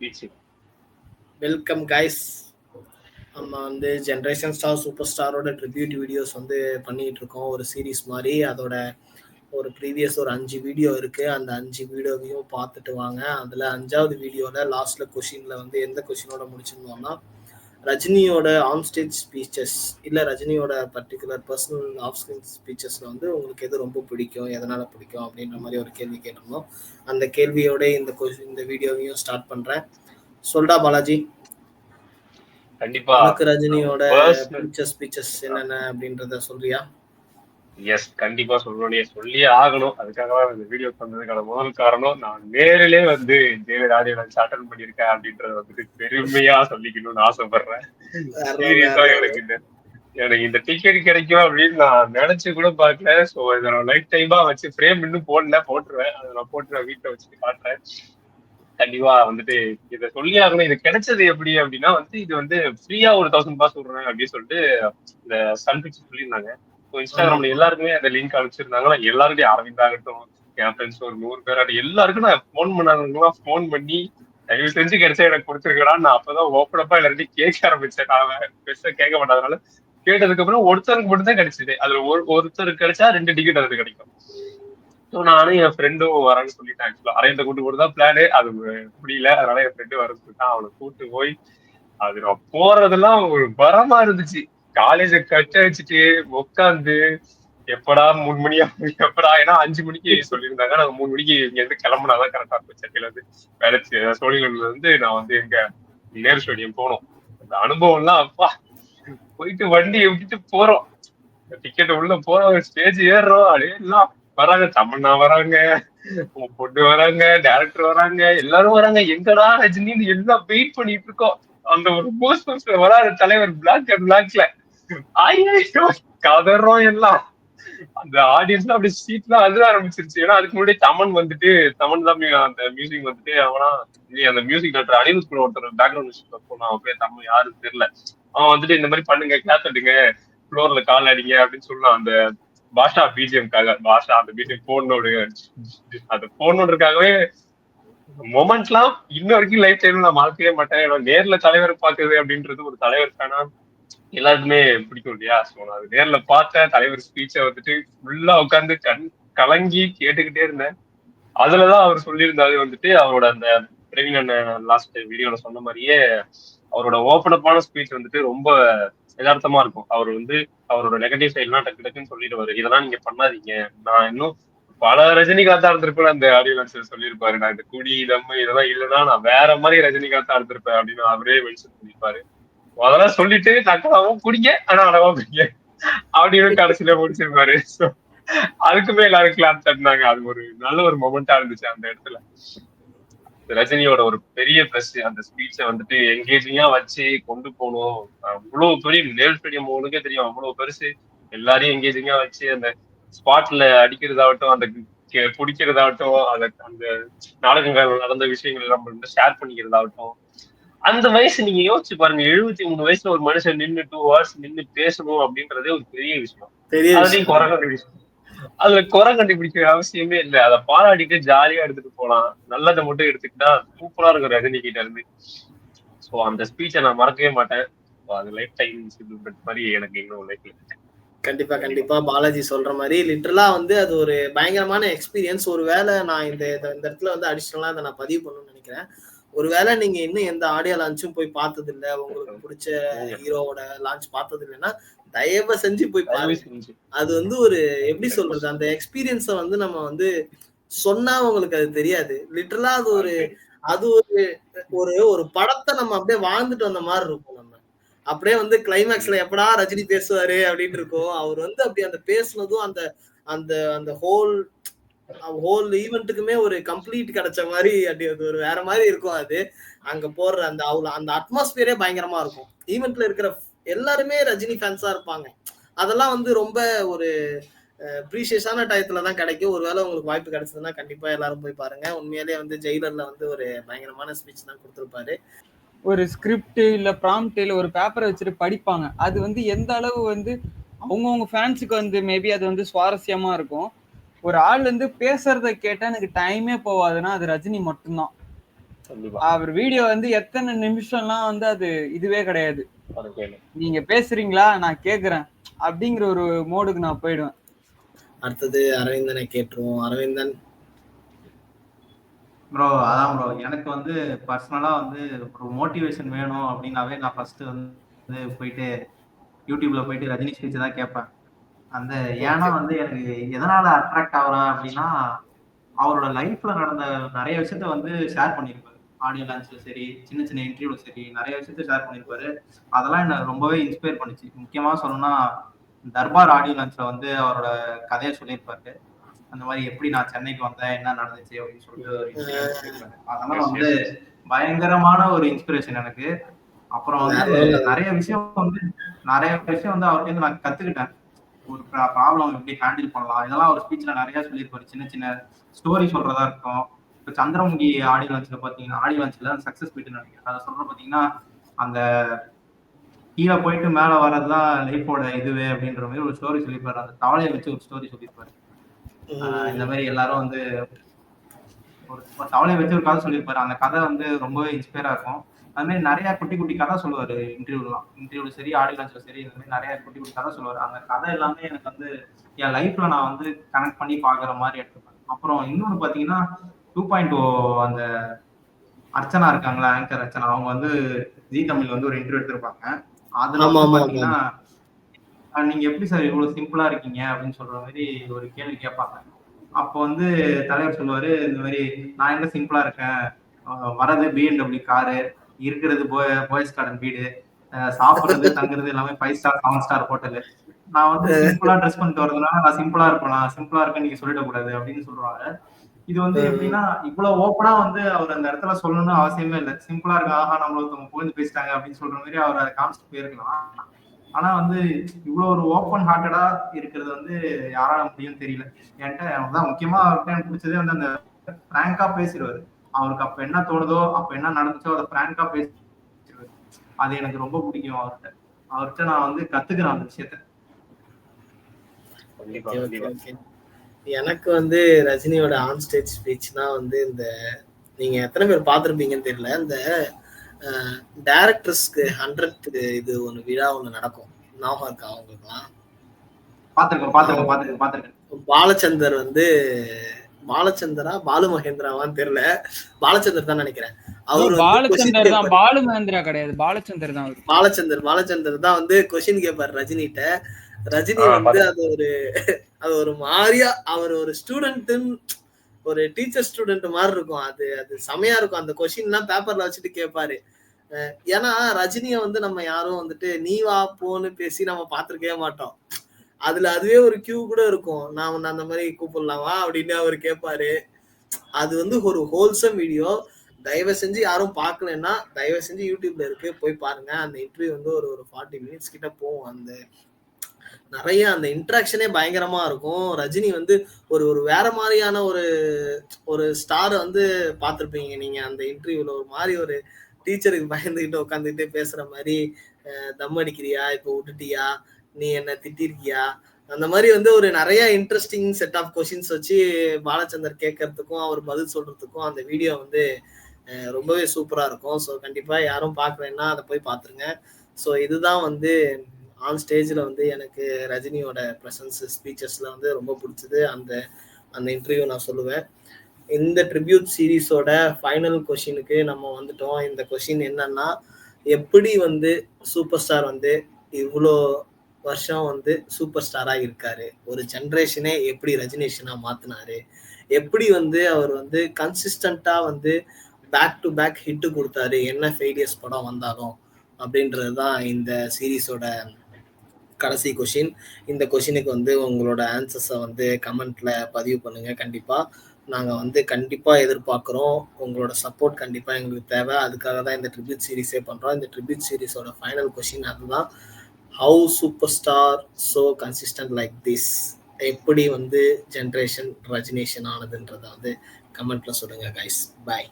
Speech. Welcome guys. நம்ம வந்து generation star super ஸ்டாரோட ட்ரிபியூட் வீடியோஸ் வந்து பண்ணிட்டு இருக்கோம், ஒரு சீரீஸ் மாதிரி. அதோட ஒரு ப்ரீவியஸ் ஒரு 5 வீடியோ இருக்கு. அந்த 5 வீடியோவையும் பார்த்துட்டு வாங்க. அதுல 5வது வீடியோல லாஸ்ட்ல கொஷின்ல வந்து எந்த கொஷினோட முடிச்சிருந்தோம்னா, ரஜினியோட ஆன் ஸ்டேஜ் ஸ்பீச்சஸ் இல்லை ரஜினியோட பர்டிகுலர் பர்சனல் ஆஃப் ஸ்கிரீன் ஸ்பீச்சஸ்ல வந்து உங்களுக்கு எது ரொம்ப பிடிக்கும், எதனால பிடிக்கும் அப்படின்ற மாதிரி ஒரு கேள்வி கேட்டிருந்தோம். அந்த கேள்வியோட இந்த வீடியோவையும் ஸ்டார்ட் பண்றேன். சொல்டா பாலாஜி, கண்டிப்பா உனக்கு ரஜினியோட ஸ்பீச்சஸ் என்னென்ன அப்படின்றத சொல்றியா? எஸ், கண்டிப்பா சொல்லியே ஆகணும். அதுக்காக தான் இந்த வீடியோ பண்ணதுக்கான முதல் காரணம், நான் நேரிலே வந்து ஜெயலலிதா லஞ்ச் அட்டன் பண்ணியிருக்கேன் அப்படின்றத வந்துட்டு பெருமையா சொல்லிக்கணும்னு ஆசைப்படுறேன். சீரியஸா எனக்கு இந்த டிக்கெட் கிடைக்கும் அப்படின்னு நான் நினைச்சு கூட பார்க்கல. ஸோ இதை நான் லைஃப் டைமா வச்சு ஃப்ரேம் இன்னும் போட்டுருவேன். அதை நான் போட்டு வீட்டை வச்சுட்டு காட்டுறேன். கண்டிப்பா வந்துட்டு இதை சொல்லி ஆகணும். இது கிடைச்சது எப்படி அப்படின்னா வந்து, இது வந்து ஃப்ரீயா ஒரு 1000 பாஸ் விடுறேன் அப்படின்னு சொல்லிட்டு இந்த சன் பிக்சர் சொல்லியிருந்தாங்க. இன்ஸ்டாகிராம்ல எல்லாருக்குமே அந்த லிங்க் அனுப்பிச்சிருந்தாங்க. நான் எல்லாருக்கும் அரவிந்த் ஆகட்டும், என் ஃப்ரெண்ட்ஸ் ஒரு 100 பேர் எல்லாருக்கும் நான் ஃபோன் பண்ணாதவங்களாம் ஃபோன் பண்ணி தயவு செஞ்சு கிடைச்சா எனக்கு கொடுத்துருக்கா. நான் அப்பதான் ஓப்பனப்பா எல்லார்ட்டையும் கேட்க ஆரம்பிச்சேன். நான் பெருசா கேட்க மாட்டாதனால கேட்டதுக்கு அப்புறம் ஒருத்தருக்கு மட்டும் தான் கிடைச்சது. அதுல ஒருத்தருக்கு கிடைச்சா 2 டிக்கெட் அதுக்கு கிடைக்கும். ஸோ நானும் என் ஃப்ரெண்டும் வரேன்னு சொல்லிட்டேன். ஆக்சுவலா அரேந்த கூட்டு போட்டுதான் பிளானு. அது முடியல. அதனால என் ஃப்ரெண்டு வரேன்னு சொல்லிட்டான். அவனை கூட்டு போய் அது நான் போறதெல்லாம் ஒரு வரமா இருந்துச்சு. காலேஜ கட் அடிச்சுட்டு உட்காந்து எப்படா 3 மணி எப்படா, ஏன்னா 5 மணிக்கு சொல்லியிருந்தாங்க. நாங்க 3 மணிக்கு இங்க இருந்து கிளம்புனாதான் கரெக்டா இருக்கும். சென்னையில இருந்து வேலை சோழிங்கல்ல இருந்து நான் வந்து எங்க நேரு ஸ்டேடியம் போனோம். அந்த அனுபவம் எல்லாம் அப்பா, போயிட்டு வண்டியை விட்டுட்டு போறோம், டிக்கெட் உள்ள போறோம், ஸ்டேஜ் ஏறுறோம். அப்படியே எல்லாம் வராங்க, தமன்னா வராங்க, உன் பொண்ணு வராங்க, டேரக்டர் வராங்க, எல்லாரும் வராங்க. எங்கடா ரஜினின்னு எல்லாம் வெயிட் பண்ணிட்டு இருக்கோம். அந்த ஒரு போஸ்ட் வராது தலைவர் பிளாக்ல ஐயோ கதறோம் எல்லாம். அந்த ஆடியன்ஸ்லாம் அப்படி சீட்லாம் அதிர ஆரம்பிச்சிருச்சு. ஏன்னா அதுக்கு முன்னாடி தமன் தான் அந்த மியூசிக் வந்துட்டு அவனா அந்த மியூசிக் டைரக்டர் அனிருத் கூட ஒருத்தர் பேக்ரவுண்ட் மியூசிக் போனா, அவன் பேர் தமிழ் யாருன்னு தெரியல. அவன் வந்துட்டு இந்த மாதிரி பண்ணுங்க, கிளாஸ் அடிங்க, ஃப்ளோர்ல கால் அடிங்க அப்படின்னு சொல்லலாம். அந்த பாஷா பிஜிஎம்காக, பாஷா அந்த பிஜிஎம் போனோடுக்காகவே மொமெண்ட்லாம் இன்ன வரைக்கும் லைஃப் டைம்ல நான் மறக்கவே மாட்டேன். நேர்ல தலைவர் பாக்குறது அப்படின்றது ஒரு தலைவருக்கான எல்லாருக்குமே பிடிக்கும் இல்லையா? ஸோ நான் அது நேர்ல பார்த்தேன். தலைவர் ஸ்பீச்சை வந்துட்டு ஃபுல்லா உட்காந்து கலங்கி கேட்டுக்கிட்டே இருந்தேன். அதுலதான் அவர் சொல்லியிருந்தாரு வந்துட்டு, அவரோட அந்த பிரவீன் அண்ணன் லாஸ்ட் வீடியோல சொன்ன மாதிரியே அவரோட ஓப்பனப்பான ஸ்பீச் வந்துட்டு ரொம்ப யதார்த்தமா இருக்கும். அவர் வந்து அவரோட நெகட்டிவ் சைட்லாம் டக்கு டக்குன்னு சொல்லிடுவாரு. இதெல்லாம் நீங்க பண்ணாதீங்க, நான் இன்னும் பல ரஜினிகாந்தா இருந்திருப்பேன். அந்த ஆடியோ லான்ச்ல சொல்லியிருப்பாரு, நான் இந்த குடி தம்மு இதெல்லாம் இல்லைன்னா நான் வேற மாதிரி ரஜினிகாந்தா இருந்திருப்பேன் அப்படின்னு அவரே மென்ஷன் பண்ணியிருப்பாரு. அதெல்லாம் சொல்லிட்டு டக்குனாவும் குடிங்க, ஆனா அளவா குடிங்க அப்படின்னு கடைசியில முடிச்சிருப்பாரு. அதுக்குமே எல்லாரும் கிளாப் தட்டினாங்க. அது ஒரு நல்ல ஒரு மொமெண்டா இருந்துச்சு அந்த இடத்துல. ரஜினியோட ஒரு பெரிய பிளஸ் அந்த ஸ்பீச்சை வந்துட்டு எங்கேஜிங்கா வச்சு கொண்டு போகணும். அவ்வளவு பெரிய நேரு ஸ்டேடியம் உங்களுக்கே தெரியும், அவ்வளவு பெருசு. எல்லாரையும் எங்கேஜிங்கா வச்சு அந்த ஸ்பாட்ல அடிக்கிறதாகட்டும், அந்த பிடிக்கிறதாகட்டும், அந்த நாடகங்கள் நடந்த விஷயங்கள் நம்ம ஷேர் பண்ணிக்கிறதாகட்டும். அந்த வயசு நீங்க யோசிச்சு பாருங்க, 73 வயசுல ஒரு மனுஷன் நின்று 2 hours நின்று பேசணும் அப்படின்றதே ஒரு பெரிய விஷயம். அதுலயும் அதுல குறை கண்டுபிடிக்கிற அவசியமே இல்லை. அதை பாராட்டிட்டு ஜாலியா எடுத்துட்டு போலாம். நல்லதை மட்டும் எடுத்துக்கிட்டா சூப்பரா இருக்கும் ரஜினி கிட்ட இருந்து. சோ அந்த ஸ்பீச்சை நான் மறக்கவே மாட்டேன். அது லைஃப் டைம் மாதிரி எனக்கு இன்னும் லைஃப்ல. கண்டிப்பா பாலாஜி சொல்ற மாதிரி லிட்டரலா வந்து அது ஒரு பயங்கரமான எக்ஸ்பீரியன்ஸ். ஒருவேளை நான் இந்த இடத்துல வந்து அடிஷனலா அதை நான் பதிவு பண்ணணும்னு நினைக்கிறேன். ஒருவேளை நீங்க இன்னும் எந்த ஆடியோ லான்ச்சும் போய் பார்த்தது இல்லை, உங்களுக்கு பிடிச்ச ஹீரோவோட லான்ச் பார்த்தது இல்லைன்னா தயவு செஞ்சு போய் பாருங்க. அது வந்து ஒரு எப்படி சொல்றது, அந்த எக்ஸ்பீரியன்ஸை வந்து நம்ம வந்து சொன்னா உங்களுக்கு அது தெரியாது. லிட்டரலா அது ஒரு படத்தை நம்ம அப்படியே வாழ்ந்துட்டு வந்த மாதிரி இருக்கும். நம்ம அப்படியே வந்து கிளைமேக்ஸ்ல எப்படா ரஜினி பேசுவாரு அப்படின்னு இருக்கும். அவர் வந்து அப்படி அந்த பேசுனதும் அந்த அந்த அந்த ஹோல் ஈவெண்ட்டுக்குமே ஒரு கம்ப்ளீட் கிடைச்ச மாதிரி அப்படி அது ஒரு வேற மாதிரி இருக்கும். அது அங்க போடுற அந்த அந்த அட்மாஸ்பியரே பயங்கரமா இருக்கும். ஈவெண்ட்ல இருக்கிற எல்லாருமே ரஜினி ஃபேன்ஸா இருப்பாங்க. அதெல்லாம் வந்து ரொம்ப ஒரு ப்ரீஷியஸான டயத்துல தான் கிடைக்கும். ஒருவேளை உங்களுக்கு வாய்ப்பு கிடைச்சதுன்னா கண்டிப்பா எல்லாரும் போய் பாருங்க. உண்மையிலேயே வந்து ஜெயிலர்ல வந்து ஒரு பயங்கரமான ஸ்பீச் தான் கொடுத்துருப்பாரு. ஒரு ஸ்கிரிப்ட் இல்ல ப்ராம்ப்ட் இல்ல ஒரு பேப்பரை வச்சுட்டு படிப்பாங்க. அது வந்து எந்த அளவு வந்து அவங்கவுங்க ஃபேன்ஸுக்கு வந்து மேபி அது வந்து சுவாரஸ்யமா இருக்கும். ஒரு ஆள் வந்து பேசுறத கேட்டா எனக்கு டைமே போவாதுன்னா அது ரஜினி மட்டும்தான். அவர் வீடியோ வந்து எத்தனை நிமிஷம்லாம் வந்து அது இதுவே கிடையாது. அது கேளு. நீங்க பேசுறீங்களா, நான் கேக்குறேன் அப்படிங்கிற ஒரு மோடுக்கு நான் போயிடுவேன். அடுத்தது அரவிந்தனை கேட்டுருவோம். அரவிந்தன். ப்ரோ அதான் ப்ரோ, எனக்கு வந்து பர்சனலா வந்து ஒரு மோட்டிவேஷன் வேணும் அப்படின்னாவே நான் ஃபர்ஸ்ட் வந்து போயிட்டு யூடியூப்ல போயிட்டு ரஜினி ஸ்பீச் தான் கேட்பேன். அந்த ஏன்னா வந்து எனக்கு எதனால அட்ராக்ட் ஆகுறேன் அப்படின்னா, அவரோட லைஃப்ல நடந்த நிறைய விஷயத்த வந்து ஷேர் பண்ணியிருப்பாரு. ஆடியோ லான்ச்ல சரி, சின்ன சின்ன இன்டர்வியூல சரி, நிறைய விஷயத்த ஷேர் பண்ணியிருப்பாரு. அதெல்லாம் என்ன ரொம்பவே இன்ஸ்பயர் பண்ணுச்சு. முக்கியமா சொல்லணும்னா தர்பார் ஆடியோ லான்ச்ல வந்து அவரோட கதையை சொல்லியிருப்பாரு. அந்த மாதிரி எப்படி நான் சென்னைக்கு வந்தேன், என்ன நடந்துச்சு அப்படின்னு சொல்லிட்டு ஒரு இன்சிடென்ட் சொல்லியிருப்பாரு. அதெல்லாம் வந்து பயங்கரமான ஒரு இன்ஸ்பிரேஷன் எனக்கு. அப்புறம் வந்து நிறைய விஷயம் வந்து அவர்கிட்ட நான் கத்துக்கிட்டேன். ஒரு ப்ராப்ளம் எப்படி ஹேண்டில் பண்ணலாம், இதெல்லாம் ஒரு ஸ்பீச்ல நிறைய சொல்லியிருப்பாரு. சின்ன சின்ன ஸ்டோரி சொல்றதா இருக்கும். இப்போ சந்திரமுகி ஆடியோ லான்ச்ல பாத்தீங்கன்னா, ஆடியோ லான்ச்ல சக்சஸ் போயிட்டு நினைக்கிறேன், அதை சொல்ற பாத்தீங்கன்னா அந்த கீழே போயிட்டு மேல வர்றதுதான் லைஃபோட இதுவே அப்படின்ற மாதிரி ஒரு ஸ்டோரி சொல்லியிருப்பாரு. அந்த தவளையை வச்சு ஒரு ஸ்டோரி சொல்லியிருப்பாரு. இந்த மாதிரி எல்லாரும் வந்து ஒரு தவளையை வச்சு ஒரு கதை சொல்லியிருப்பாரு. அந்த கதை வந்து ரொம்பவே இன்ஸ்பயரா இருக்கும். அது மாதிரி நிறைய குட்டி குட்டி கதை சொல்லுவாரு இன்டர்வியூல சரி, ஆடியோ லான்ச்ல சரி. இந்த மாதிரி நிறைய குட்டி குட்டி கதை சொல்லுவாரு. அந்த கதை எல்லாமே எனக்கு வந்து என் லைஃப்ல நான் வந்து கனெக்ட் பண்ணி பாக்குற மாதிரி எடுத்துப்பேன். அப்புறம் இன்னொன்னு பாத்தீங்கன்னா 2.0 அந்த அர்ச்சனா இருக்காங்களா, ஆங்கர் அர்ச்சனா, அவங்க வந்து ஜி தமிழ்ல வந்து ஒரு இன்டர்வியூ எடுத்திருப்பாங்க. அதுல வந்து பாத்தீங்கன்னா நீங்க எப்படி சார் இவ்வளவு சிம்பிளா இருக்கீங்க அப்படின்னு சொல்ற மாதிரி ஒரு கேள்வி கேட்பாங்க. அப்போ வந்து தலைவர் சொல்லுவாரு, இந்த மாதிரி நான் எங்க சிம்பிளா இருக்கேன், வரது BMW காரு, இருக்கிறது பாய்ஸ் கார்டன் வீடு, சாப்பிடுறது தங்குறது எல்லாமே 5 ஸ்டார் 7 ஸ்டார் ஹோட்டலு. நான் வந்து சிம்பிளா ட்ரெஸ் பண்ணிட்டு வரதுனால நான் சிம்பிளா இருப்பேன், சிம்பிளா இருக்கேன்னு நீங்க சொல்லிடக்கூடாது அப்படின்னு சொல்றாங்க. இது வந்து எப்படின்னா இவ்வளவு ஓப்பனா வந்து அவர் அந்த இடத்துல சொல்லணும்னு அவசியமே இல்லை. சிம்பிளா இருக்கு, ஆஹா நம்மள ஒருத்தவங்க புரிஞ்சு பேசிட்டாங்க அப்படின்னு சொல்ற மாதிரி அவர் அதை காமிச்சிட்டு போயிருக்கலாம். ஆனா வந்து இவ்வளவு ஒரு ஓப்பன் ஹார்ட்டடா இருக்கிறது வந்து யாரால முடியும்னு தெரியல. என்கிட்ட முக்கியமா அவர்கிட்ட எனக்கு பிடிச்சதே வந்து அந்த பிராங்கா பேசிடுவாரு. அவருக்கு அப்ப என்ன தோணுதோ, அப்ப என்ன நடந்துச்சோ அதை பிராங்கா பேசிடுவாரு. அது எனக்கு ரொம்ப பிடிக்கும் அவர்கிட்ட நான் வந்து கத்துக்கிறேன் அந்த விஷயத்த. எனக்கு வந்து ரஜினியோட ஆன் ஸ்டேஜ் ஸ்பீச்னா வந்து இந்த நீங்க எத்தனை பேர் பார்த்திருப்பீங்கன்னு தெரியல, இந்த டைரக்டர்ஸ்க்கு 100th இது ஒண்ணு விழா ஒண்ணு நடக்கும், ஞாபகம் இருக்கா அவங்களுக்குலாம்? பாலச்சந்தர் வந்து பாலச்சந்தரா பாலு மகேந்திராவான்னு தெரியல, பாலச்சந்தர் தான் நினைக்கிறேன். அவரு பாலச்சந்தர் தான், பாலு மகேந்திரா கிடையாது, பாலச்சந்தர் தான். பாலச்சந்தர் தான் வந்து கொஸ்டின் கேட்பாரு ரஜினிகிட்ட. ரஜினி வந்து அது ஒரு மாதிரியா, அவர் ஒரு ஸ்டூடெண்ட், ஒரு டீச்சர் ஸ்டூடெண்ட் மாதிரி இருக்கும். அது செமையா இருக்கும். அந்த கொஸ்டின் எல்லாம் பேப்பர்ல வச்சுட்டு கேட்பாரு. ஏன்னா ரஜினிய வந்து நம்ம யாரும் வந்துட்டு நீ வா போன்னு பேசி நம்ம பார்த்திருக்கவே மாட்டோம். அதுவே ஒரு கியூ கூட இருக்கும், நான் வந்து அந்த மாதிரி கூப்பிடலாமா அப்படின்னு அவர் கேட்பாரு. அது வந்து ஒரு ஹோல்சம் வீடியோ. தயவு செஞ்சு யாரும் பார்க்கலன்னா தயவு செஞ்சு யூடியூப்ல இருக்கு, போய் பாருங்க. அந்த இன்டர்வியூ வந்து ஒரு 40 மினிட்ஸ் கிட்ட போகும். அந்த நிறைய அந்த இன்ட்ராக்ஷனே பயங்கரமா இருக்கும். ரஜினி வந்து ஒரு வேற மாதிரியான ஒரு ஸ்டார் வந்து பார்த்திருப்பீங்க நீங்க அந்த இன்டர்வியூல. ஒரு மாதிரி ஒரு டீச்சருக்கு பயந்துகிட்டு உட்காந்துக்கிட்டே பேசுற மாதிரி, தம் அடிக்கிறியா, இப்போ விட்டுட்டியா, நீ என்ன திட்டிருக்கியா, அந்த மாதிரி வந்து ஒரு நிறைய இன்ட்ரெஸ்டிங் செட் ஆஃப் கொஸ்டின்ஸ் வச்சு பாலச்சந்தர் கேட்கறதுக்கும் அவர் பதில் சொல்றதுக்கும் அந்த வீடியோ வந்து ரொம்பவே சூப்பரா இருக்கும். ஸோ கண்டிப்பா யாரும் பார்க்கலன்னா அதை போய் பார்த்துருங்க. ஸோ இதுதான் வந்து ஆன் ஸ்டேஜில் வந்து எனக்கு ரஜினியோட ப்ரெசன்ஸ் ஸ்பீச்சஸ்ல வந்து ரொம்ப பிடிச்சது. அந்த இன்டர்வியூ நான் சொல்லுவேன். இந்த ட்ரிபியூட் சீரீஸோட ஃபைனல் கொஷினுக்கு நம்ம வந்துட்டோம். இந்த கொஷின் என்னன்னா, எப்படி வந்து சூப்பர் ஸ்டார் வந்து இவ்வளோ வருஷம் வந்து சூப்பர் ஸ்டாரா இருக்காரு, ஒரு ஜென்ரேஷனே எப்படி ரஜினேஷனா மாத்தினாரு, எப்படி வந்து அவர் வந்து கன்சிஸ்டண்டா வந்து பேக் டு பேக் ஹிட்டு கொடுத்தாரு என்ன ஃபெயிலியர்ஸ் படம் வந்தாலும், அப்படின்றதுதான் இந்த சீரீஸோட கடைசி கொஷின். இந்த கொஷினுக்கு வந்து உங்களோட ஆன்சர்ஸை வந்து கமெண்ட்ல பதிவு பண்ணுங்க. கண்டிப்பா நாங்கள் வந்து கண்டிப்பாக எதிர்பார்க்குறோம். உங்களோட சப்போர்ட் கண்டிப்பாக எங்களுக்கு தேவை. அதுக்காக தான் இந்த ட்ரிபியூட் சீரீஸே பண்ணுறோம். இந்த ட்ரிபியூட் சீரீஸோட ஃபைனல் கொஷின் அதுதான், how super star so consistent like this, எப்படி வந்து ஜென்ரேஷன் ரஜினேஷன் ஆனதுன்றதை வந்து கமெண்ட்ல சொல்லுங்க கைஸ். பாய்.